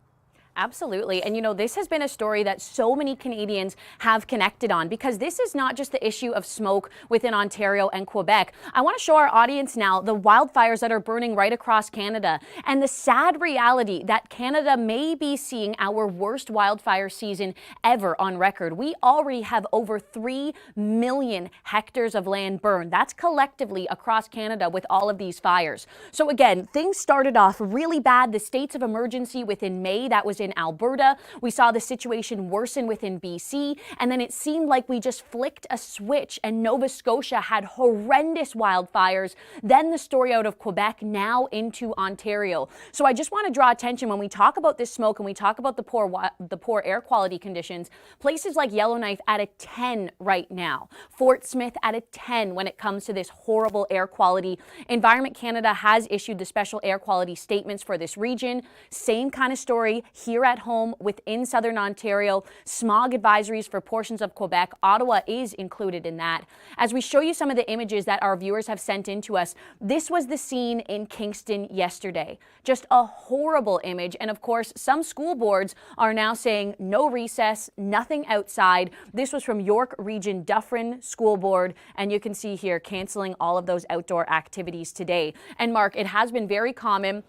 Absolutely. And you know, this has been a story that so many Canadians have connected on, because this is not just the issue of smoke within Ontario and Quebec. I want to show our audience now the wildfires that are burning right across Canada, and the sad reality that Canada may be seeing our worst wildfire season ever on record. We already have over 3 million hectares of land burned. That's collectively across Canada with all of these fires. So again, things started off really bad. The states of emergency within May, that was in Alberta. We saw the situation worsen within BC, and then it seemed like we just flicked a switch and Nova Scotia had horrendous wildfires. Then the story out of Quebec, now into Ontario. So I just want to draw attention when we talk about this smoke and we talk about the poor air quality conditions. Places like Yellowknife at a 10 right now. Fort Smith at a 10 when it comes to this horrible air quality. Environment Canada has issued the special air quality statements for this region. Same kind of story here at home within southern Ontario. Smog advisories for portions of Quebec. Ottawa is included in that. As we show you some of the images that our viewers have sent in to us, this was the scene in Kingston yesterday. Just a horrible image. And of course, some school boards are now saying no recess, nothing outside. This was from York Region Dufferin School Board. And you can see here canceling all of those outdoor activities today. And Mark, it has been very common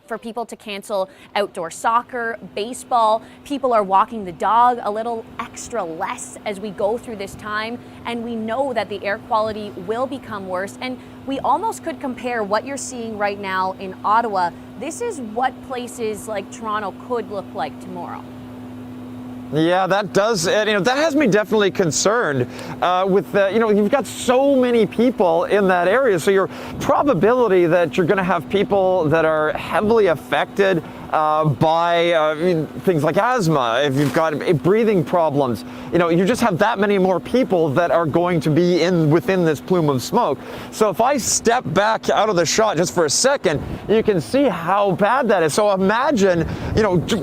for people to cancel outdoor soccer, baseball. People are walking the dog a little extra less as we go through this time. And we know that the air quality will become worse. And we almost could compare what you're seeing right now in Ottawa. This is what places like Toronto could look like tomorrow. Yeah, that does, that has me definitely concerned with, you've got so many people in that area. So your probability that you're going to have people that are heavily affected by things like asthma, if you've got breathing problems, you just have that many more people that are going to be within this plume of smoke. So if I step back out of the shot just for a second, you can see how bad that is. So imagine,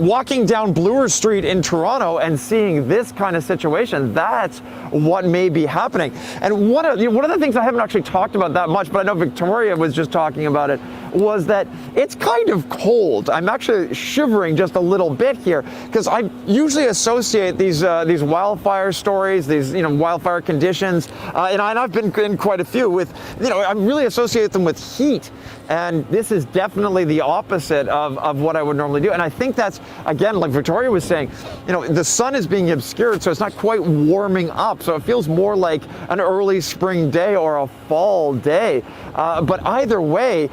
walking down Bloor Street in Toronto and seeing this kind of situation. That's what may be happening. And one of the things I haven't actually talked about that much, but I know Victoria was just talking about it, was that it's kind of cold. I'm actually shivering just a little bit here, because I usually associate these wildfire stories, these wildfire conditions, and I've been in quite a few with, I really associate them with heat. And this is definitely the opposite of what I would normally do. And I think that's, again, like Victoria was saying, the sun is being obscured, so it's not quite warming up. So it feels more like an early spring day or a fall day. But either way,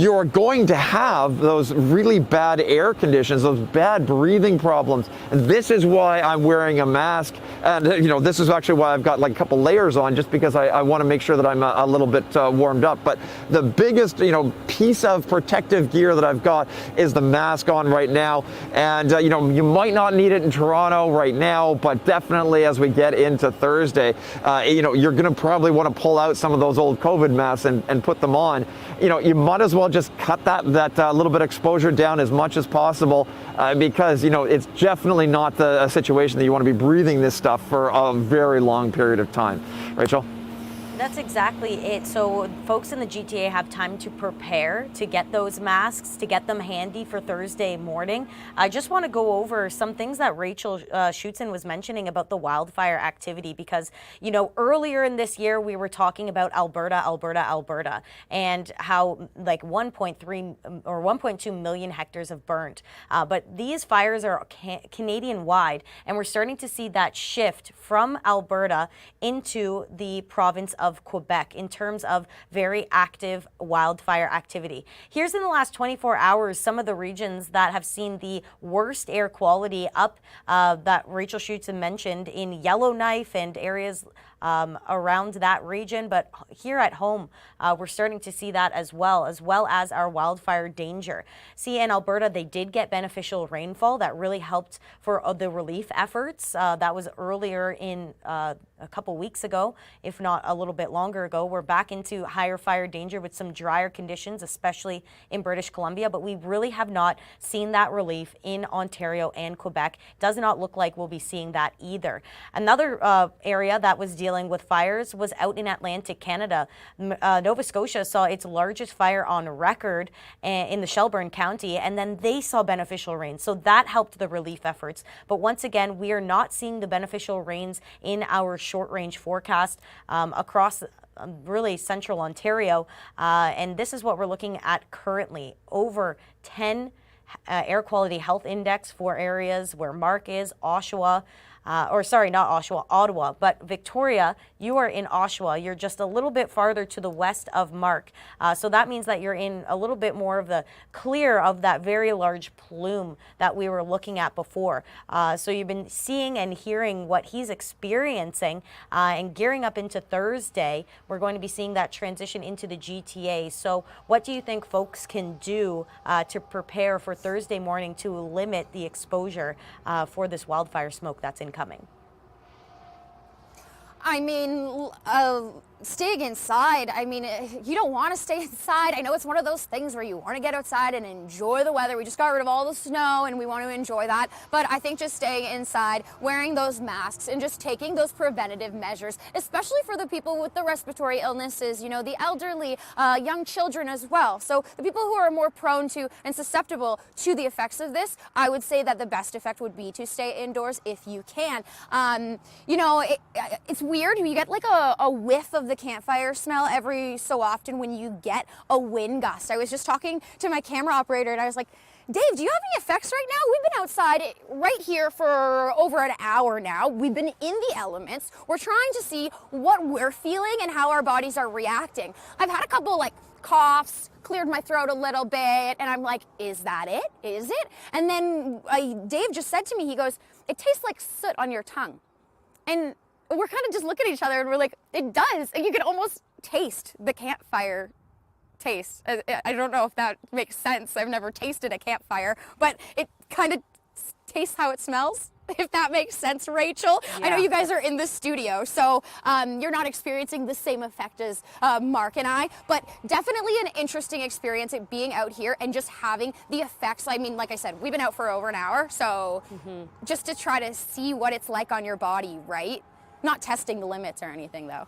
you're going to have those really bad air conditions, those bad breathing problems. And this is why I'm wearing a mask. And this is actually why I've got like a couple layers on, just because I want to make sure that I'm a little bit warmed up. But the biggest, piece of protective gear that I've got is the mask on right now. And, you might not need it in Toronto right now, but definitely as we get into Thursday, you're going to probably want to pull out some of those old COVID masks and put them on. You might as well just cut that little bit of exposure down as much as possible, because it's definitely not a situation that you want to be breathing this stuff for a very long period of time. Rachel? That's exactly it. So folks in the GTA have time to prepare to get those masks, to get them handy for Thursday morning. I just want to go over some things that Rachel Schutzen was mentioning about the wildfire activity, because, earlier in this year, we were talking about Alberta, and how like 1.3 or 1.2 million hectares have burned. But these fires are Canadian wide, and we're starting to see that shift from Alberta into the province of Quebec in terms of very active wildfire activity. Here's in the last 24 hours some of the regions that have seen the worst air quality up that Rachel Schutzen mentioned in Yellowknife and areas around that region. But here at home, we're starting to see that as well as our wildfire danger. See, in Alberta, they did get beneficial rainfall that really helped for the relief efforts. That was earlier in a couple weeks ago, if not a little bit longer ago. We're back into higher fire danger with some drier conditions, especially in British Columbia, but we really have not seen that relief in Ontario and Quebec. Does not look like we'll be seeing that either. Another area that was dealing with fires was out in Atlantic Canada. Nova Scotia saw its largest fire on record in the Shelburne County, and then they saw beneficial rains. So that helped the relief efforts. But once again, we are not seeing the beneficial rains in our short-range forecast across really central Ontario. And this is what we're looking at currently. Over 10 air quality health index for areas where Mark is, Oshawa, Ottawa, but Victoria, you are in Oshawa. You're just a little bit farther to the west of Mark. So that means that you're in a little bit more of the clear of that very large plume that we were looking at before. So you've been seeing and hearing what he's experiencing, and gearing up into Thursday, we're going to be seeing that transition into the GTA. So what do you think folks can do to prepare for Thursday morning to limit the exposure for this wildfire smoke that's incoming? I mean, staying inside, you don't want to stay inside. I know it's one of those things where you want to get outside and enjoy the weather. We just got rid of all the snow and we want to enjoy that. But I think just staying inside, wearing those masks, and just taking those preventative measures, especially for the people with the respiratory illnesses, the elderly, young children as well. So the people who are more prone to and susceptible to the effects of this, I would say that the best effect would be to stay indoors if you can. It's weird. You get like a whiff of the campfire smell every so often when you get a wind gust. I was just talking to my camera operator and I was like, Dave, do you have any effects right now? We've been outside right here for over an hour now. We've been in the elements. We're trying to see what we're feeling and how our bodies are reacting. I've had a couple like coughs, cleared my throat a little bit, and I'm like, is that it? Is it? And then Dave just said to me, he goes, it tastes like soot on your tongue. And we're kind of just looking at each other and we're like, it does. And you can almost taste the campfire taste. I don't know if that makes sense. I've never tasted a campfire, but it kind of tastes how it smells, if that makes sense, Rachel. Yeah. I know you guys are in the studio, so you're not experiencing the same effect as Mark and I, but definitely an interesting experience at being out here and just having the effects. I mean, like I said, we've been out for over an hour, so just to try to see what it's like on your body, right? Not testing the limits or anything, though.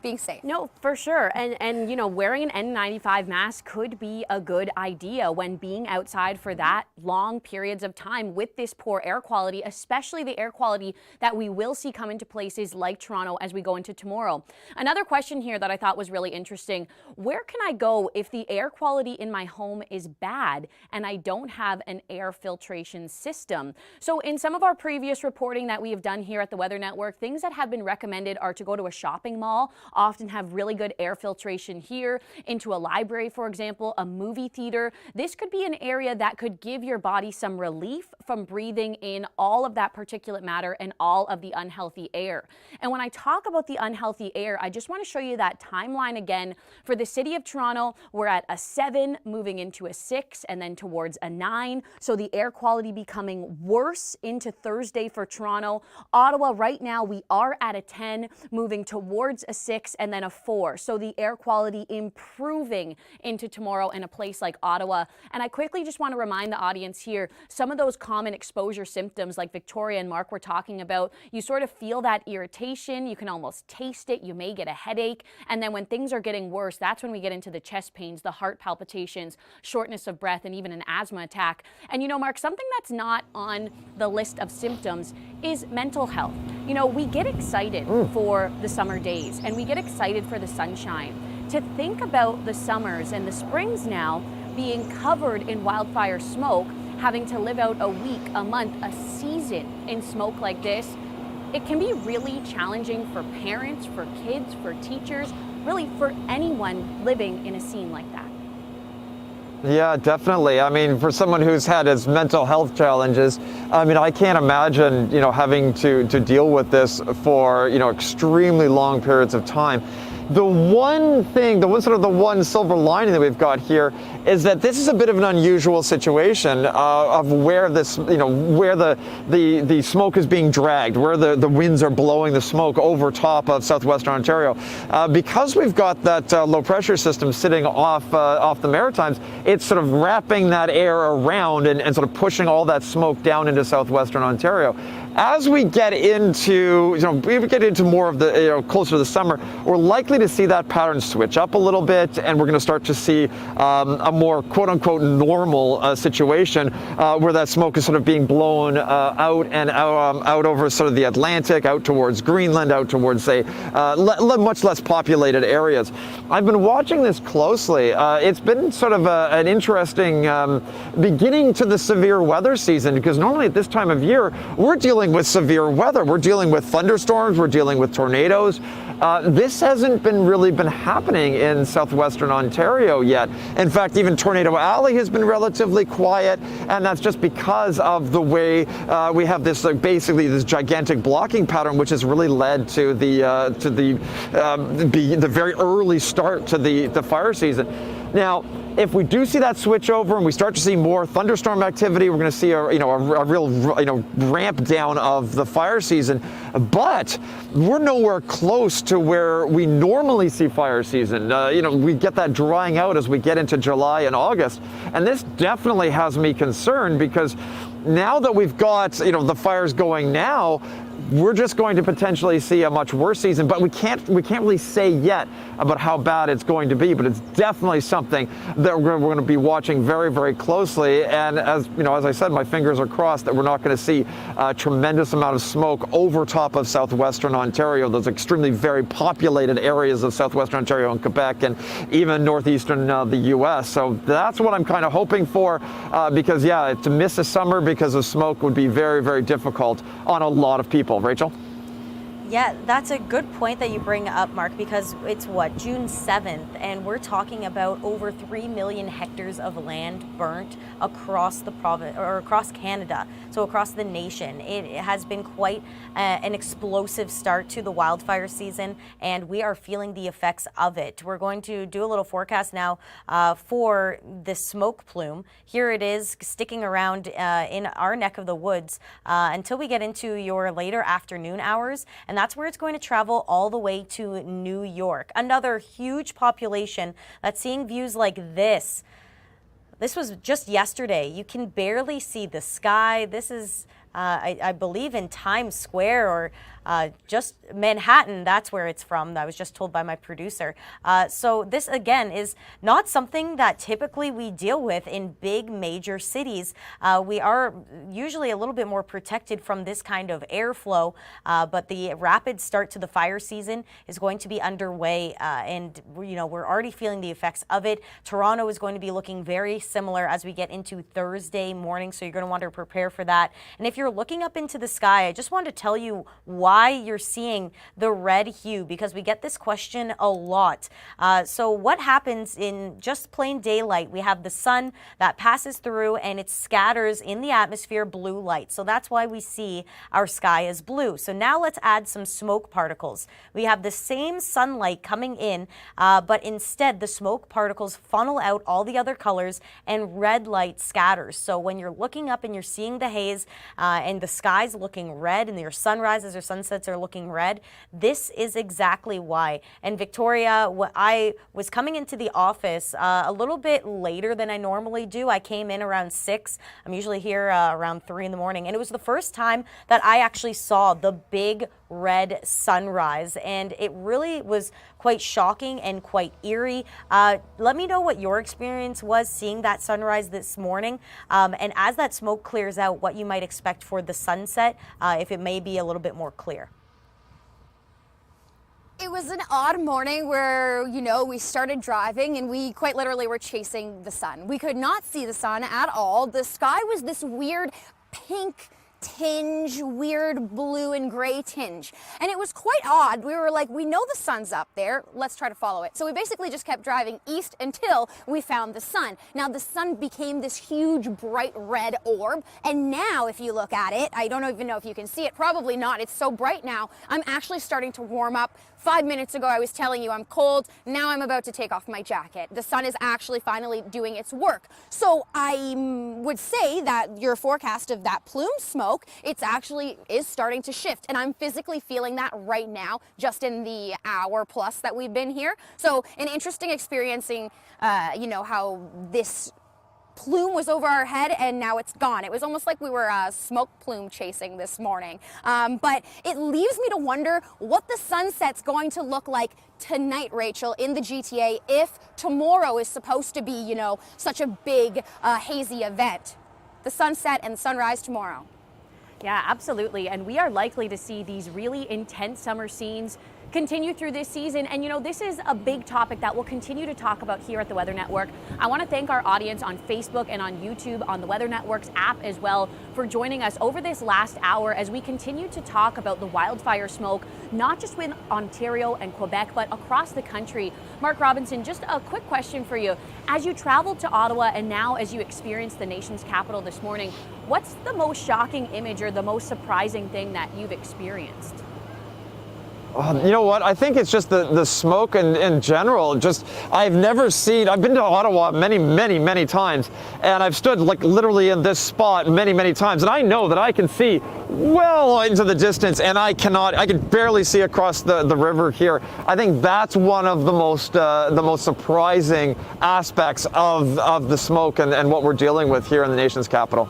Being safe. No, for sure. And wearing an N95 mask could be a good idea when being outside for that long periods of time with this poor air quality, especially the air quality that we will see come into places like Toronto as we go into tomorrow. Another question here that I thought was really interesting: where can I go if the air quality in my home is bad and I don't have an air filtration system? So in some of our previous reporting that we have done here at the Weather Network, things that have been recommended are to go to a shopping mall. often have really good air filtration here into a library, for example, a movie theater. This could be an area that could give your body some relief from breathing in all of that particulate matter and all of the unhealthy air. And when I talk about the unhealthy air, I just want to show you that timeline again. For the city of Toronto, we're at a 7, moving into a 6, and then towards a 9. So the air quality becoming worse into Thursday for Toronto. Ottawa, right now, we are at a 10, moving towards a 6 and then a 4. So the air quality improving into tomorrow in a place like Ottawa. And I quickly just want to remind the audience here, some of those common exposure symptoms like Victoria and Mark were talking about, you sort of feel that irritation, you can almost taste it, you may get a headache, and then when things are getting worse, that's when we get into the chest pains, the heart palpitations, shortness of breath, and even an asthma attack. And you know, Mark, something that's not on the list of symptoms is mental health. You know, we get excited for the summer days and we get excited for the sunshine. To think about the summers and the springs now being covered in wildfire smoke, having to live out a week, a month, a season in smoke like this, it can be really challenging for parents, for kids, for teachers, really for anyone living in a scene like that. Yeah, definitely. I mean, for someone who's had his mental health challenges, I mean, I can't imagine, you know, having to deal with this for, you know, extremely long periods of time. The one thing, the one silver lining that we've got here is that this is a bit of an unusual situation of where this, you know, where the smoke is being dragged, where the winds are blowing the smoke over top of southwestern Ontario. Because we've got that low pressure system sitting off the Maritimes, it's sort of wrapping that air around and sort of pushing all that smoke down into southwestern Ontario. As we get into, you know, we get into more of the, you know, closer to the summer, we're likely to see that pattern switch up a little bit, and we're going to start to see a more quote-unquote normal situation where that smoke is sort of being blown out over sort of the Atlantic, out towards Greenland, out towards, say, much less populated areas. I've been watching this closely. It's been sort of an interesting beginning to the severe weather season, because normally at this time of year, we're dealing with severe weather. We're dealing with thunderstorms, we're dealing with tornadoes. This hasn't really been happening in southwestern Ontario yet. In fact, even Tornado Alley has been relatively quiet, and that's just because of the way we have this basically this gigantic blocking pattern, which has really led to the very early start to the fire season. Now, if we do see that switch over and we start to see more thunderstorm activity, we're going to see a real ramp down of the fire season. But we're nowhere close to where we normally see fire season. We get that drying out as we get into July and August, and this definitely has me concerned, because now that we've got the fires going now, we're just going to potentially see a much worse season, but we can't really say yet about how bad it's going to be. But it's definitely something that we're going to be watching very, very closely. And as I said, my fingers are crossed that we're not going to see a tremendous amount of smoke over top of southwestern Ontario, those extremely very populated areas of southwestern Ontario and Quebec, and even northeastern the U.S. So that's what I'm kind of hoping for, because to miss a summer because of smoke would be very, very difficult on a lot of people. Rachel? Yeah, that's a good point that you bring up, Mark, because it's June 7th, and we're talking about over 3 million hectares of land burnt across the province, or across Canada, so across the nation. It has been quite an explosive start to the wildfire season, and we are feeling the effects of it. We're going to do a little forecast now for the smoke plume. Here it is, sticking around in our neck of the woods until we get into your later afternoon hours, and that's where it's going to travel all the way to New York. Another huge population that's seeing views like this. This was just yesterday. You can barely see the sky. This is, I believe, in Times Square, or just Manhattan. That's where it's from. I was just told by my producer. So this, again, is not something that typically we deal with in big major cities. We are usually a little bit more protected from this kind of airflow, but the rapid start to the fire season is going to be underway, and we're already feeling the effects of it. Toronto is going to be looking very similar as we get into Thursday morning, so you're going to want to prepare for that. And if you're looking up into the sky, I just want to tell you why why you're seeing the red hue, because we get this question a lot. So what happens in just plain daylight? We have the sun that passes through and it scatters in the atmosphere blue light. So that's why we see our sky as blue. So now let's add some smoke particles. We have the same sunlight coming in, but instead the smoke particles funnel out all the other colors and red light scatters. So when you're looking up and you're seeing the haze and the sky's looking red and your sunrises or sunsets are looking red, this is exactly why. And Victoria, I was coming into the office a little bit later than I normally do. I came in around 6. I'm usually here around 3 in the morning. And it was the first time that I actually saw the big red sunrise. And it really was quite shocking and quite eerie. Let me know what your experience was seeing that sunrise this morning. And as that smoke clears out, what you might expect for the sunset, if it may be a little bit more clear. It was an odd morning where, you know, we started driving and we quite literally were chasing the sun. We could not see the sun at all. The sky was this weird pink tinge, weird blue and gray tinge. And it was quite odd. We were like, we know the sun's up there, let's try to follow it. So we basically just kept driving east until we found the sun. Now the sun became this huge bright red orb, and now if you look at it, I don't even know if you can see it, probably not, it's so bright now, I'm actually starting to warm up. 5 minutes ago I was telling you I'm cold, now I'm about to take off my jacket. The sun is actually finally doing its work. So I would say that your forecast of that plume smoke, it's actually is starting to shift, and I'm physically feeling that right now just in the hour plus that we've been here. So an interesting experiencing, you know, how this plume was over our head and now it's gone. It was almost like we were smoke plume chasing this morning. But it leaves me to wonder what the sunset's going to look like tonight, Rachel, in the GTA, if tomorrow is supposed to be, you know, such a big hazy event. The sunset and sunrise tomorrow. Yeah, absolutely. And we are likely to see these really intense summer scenes continue through this season. And you know, this is a big topic that we'll continue to talk about here at the Weather Network. I want to thank our audience on Facebook and on YouTube, on the Weather Network's app as well, for joining us over this last hour as we continue to talk about the wildfire smoke, not just in Ontario and Quebec, but across the country. Mark Robinson, just a quick question for you. As you traveled to Ottawa and now as you experienced the nation's capital this morning, what's the most shocking image or the most surprising thing that you've experienced? You know what? I think it's just the smoke in general. Just, I've never seen, I've been to Ottawa many times, and I've stood like literally in this spot many times, and I know that I can see well into the distance, and I can barely see across the river here. I think that's one of the most surprising aspects of the smoke and what we're dealing with here in the nation's capital.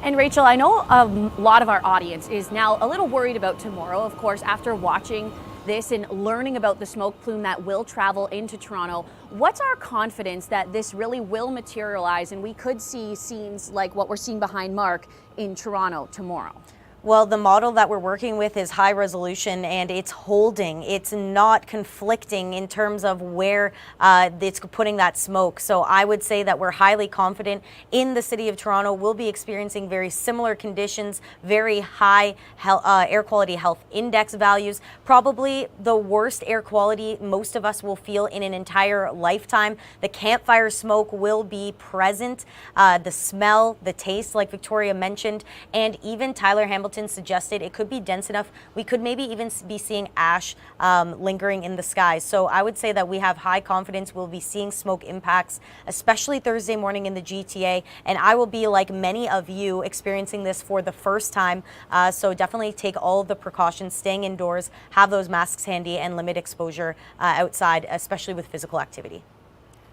And Rachel, I know a lot of our audience is now a little worried about tomorrow, of course, after watching this and learning about the smoke plume that will travel into Toronto. What's our confidence that this really will materialize and we could see scenes like what we're seeing behind Mark in Toronto tomorrow? Well, the model that we're working with is high resolution, and it's holding. It's not conflicting in terms of where it's putting that smoke. So I would say that we're highly confident in the city of Toronto. We'll be experiencing very similar conditions, very high air quality health index values, probably the worst air quality most of us will feel in an entire lifetime. The campfire smoke will be present, the smell, the taste, like Victoria mentioned, and even Tyler Hamilton suggested it could be dense enough. We could maybe even be seeing ash lingering in the sky. So I would say that we have high confidence we'll be seeing smoke impacts, especially Thursday morning in the GTA. And I will be, like many of you, experiencing this for the first time. So definitely take all of the precautions, staying indoors, have those masks handy, and limit exposure outside, especially with physical activity.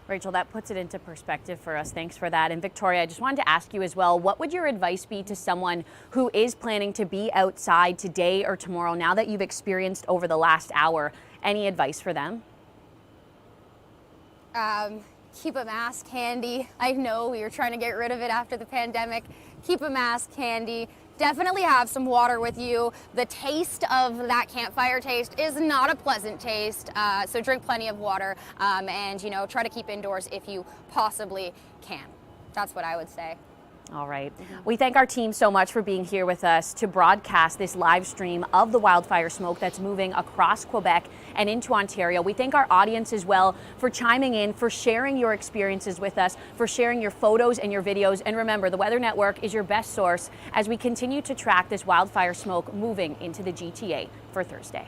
Rachel, that puts it into perspective for us. Thanks for that. And Victoria, I just wanted to ask you as well, what would your advice be to someone who is planning to be outside today or tomorrow, now that you've experienced over the last hour? Any advice for them? Keep a mask handy. I know we were trying to get rid of it after the pandemic. Keep a mask handy. Definitely have some water with you. The taste of that campfire taste is not a pleasant taste, so drink plenty of water and, you know, try to keep indoors if you possibly can. That's what I would say. All right. We thank our team so much for being here with us to broadcast this live stream of the wildfire smoke that's moving across Quebec and into Ontario. We thank our audience as well for chiming in, for sharing your experiences with us, for sharing your photos and your videos. And remember, the Weather Network is your best source as we continue to track this wildfire smoke moving into the GTA for Thursday.